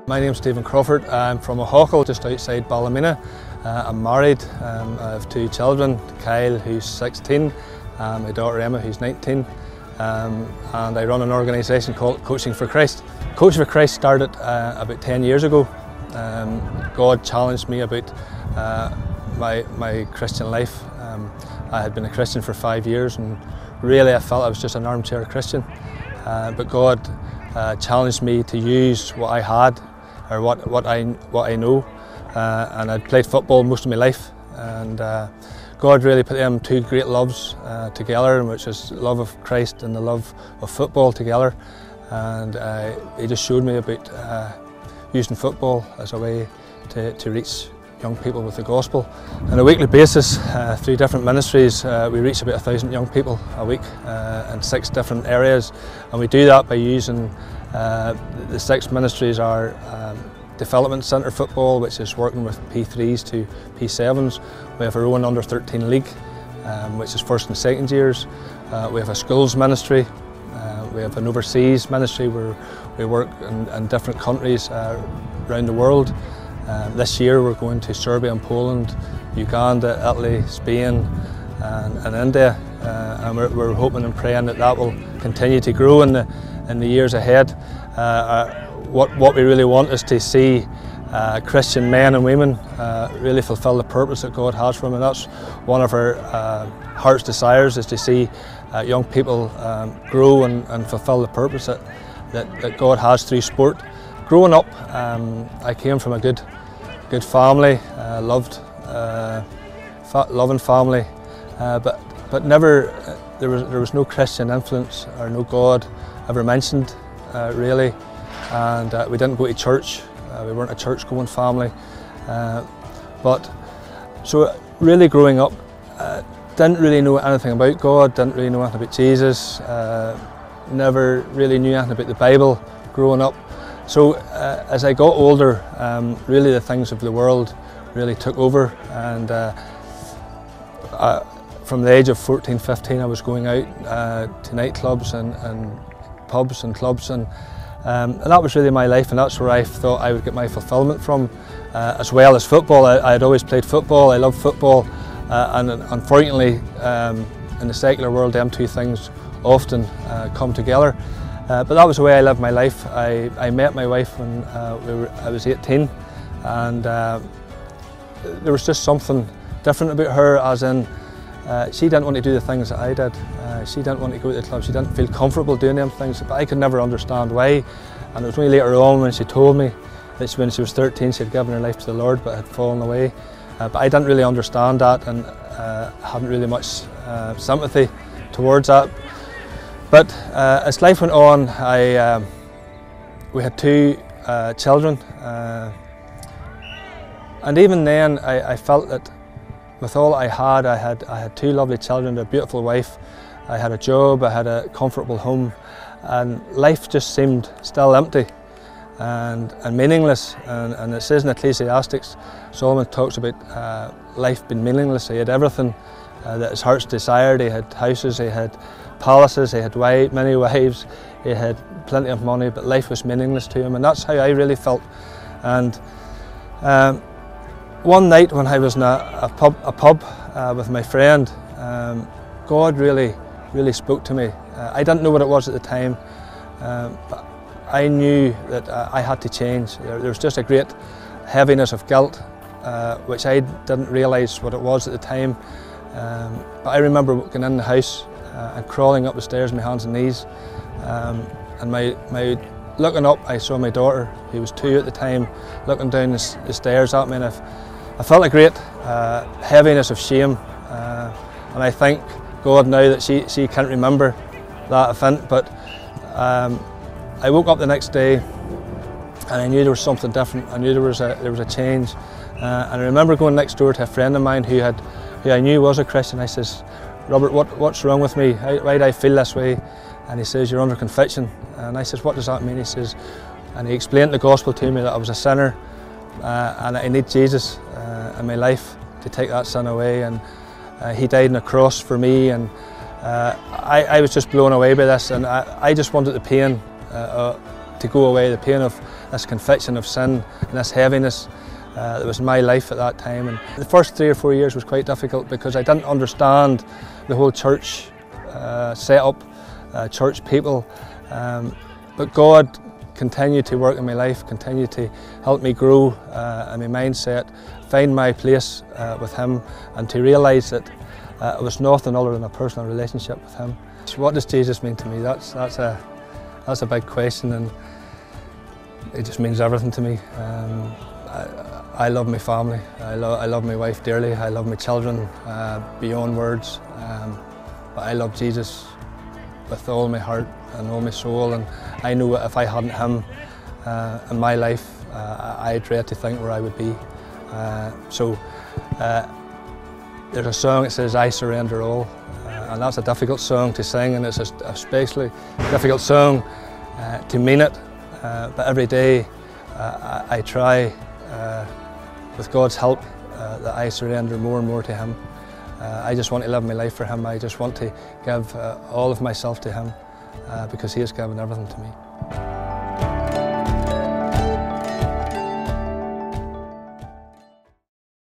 My name's Crawford. I'm from O'Huckle, just outside Ballymena. I'm married. I have two children, Kyle, who's 16, my daughter Emma, who's 19, and I run an organisation called Coaching4Christ. Coaching4Christ started about 10 years ago. God challenged me about my Christian life. I had been a Christian for 5 years, and really I felt I was just an armchair Christian. But God challenged me to use what I had, or what I know, and I'd played football most of my life, and God really put them two great loves together, which is the love of Christ and the love of football together, and He just showed me about using football as a way to reach young people with the gospel. On a weekly basis, through different ministries, we reach about 1,000 young people a week in 6 different areas, and we do that by using the 6 ministries are Development Centre Football, which is working with P3s to P7s. We have our own under-13 league, which is first and second years. We have a schools ministry. We have an overseas ministry where we work in different countries around the world. This year we're going to Serbia and Poland, Uganda, Italy, Spain and India, and we're hoping and praying that will continue to grow in the years ahead. What we really want is to see Christian men and women really fulfil the purpose that God has for them, and that's one of our heart's desires, is to see young people grow and fulfil the purpose that God has through sport. Growing up, I came from a good family, loving family, but never there was no Christian influence or no God ever mentioned really, and we didn't go to church. We weren't a church-going family, but so really growing up, didn't really know anything about God, didn't really know anything about Jesus, never really knew anything about the Bible growing up. So as I got older, really the things of the world really took over, and from the age of 14, 15 I was going out to nightclubs and pubs and clubs, and that was really my life, and that's where I thought I would get my fulfilment from, as well as football. I had always played football, I loved football, and unfortunately in the secular world them two things often come together. But that was the way I lived my life. I met my wife when I was 18, and there was just something different about her, as in she didn't want to do the things that I did. She didn't want to go to the club, she didn't feel comfortable doing them things, but I could never understand why. And it was only later on when she told me that when she was 13 she had given her life to the Lord but had fallen away. But I didn't really understand that, and hadn't really much sympathy towards that. But as life went on, we had 2 children, and even then I felt that with all I had 2 lovely children, a beautiful wife, I had a job, I had a comfortable home, and life just seemed still empty and meaningless. And it says in Ecclesiastes, Solomon talks about life being meaningless. He had everything that his heart's desired. He had houses, he had palaces, he had many wives, he had plenty of money, but life was meaningless to him, and that's how I really felt. And one night when I was in a pub with my friend, God really spoke to me. I didn't know what it was at the time, but I knew that I had to change. There was just a great heaviness of guilt, which I didn't realise what it was at the time. But I remember walking in the house and crawling up the stairs on my hands and knees, and looking up, I saw my daughter, who was 2 at the time, looking down the stairs at me, and I felt a great heaviness of shame, and I thank God now that she can't remember that event. But I woke up the next day and I knew there was something different. I knew there was a change, and I remember going next door to a friend of mine who I knew was a Christian. I says, "Robert, what's wrong with me? Why do I feel this way?" And he says, "You're under conviction." And I says, "What does that mean?" He says, and he explained the gospel to me, that I was a sinner and I need Jesus in my life to take that sin away, and he died on a cross for me, and I was just blown away by this, and I just wanted the pain to go away, the pain of this conviction of sin and this heaviness that was in my life at that time. And the first 3 or 4 years was quite difficult because I didn't understand the whole church setup, church people, but God continued to work in my life, continued to help me grow in my mindset, find my place with Him, and to realise that it was nothing other than a personal relationship with Him. So what does Jesus mean to me? That's a big question, and it just means everything to me. I love my family. I love my wife dearly. I love my children beyond words. But I love Jesus with all my heart and all my soul, and I know that if I hadn't Him in my life, I dread to think where I would be. There's a song that says, "I surrender all," and that's a difficult song to sing, and it's a especially difficult song to mean it. But every day I try, with God's help, that I surrender more and more to Him. I just want to live my life for Him. I just want to give all of myself to Him because He has given everything to me.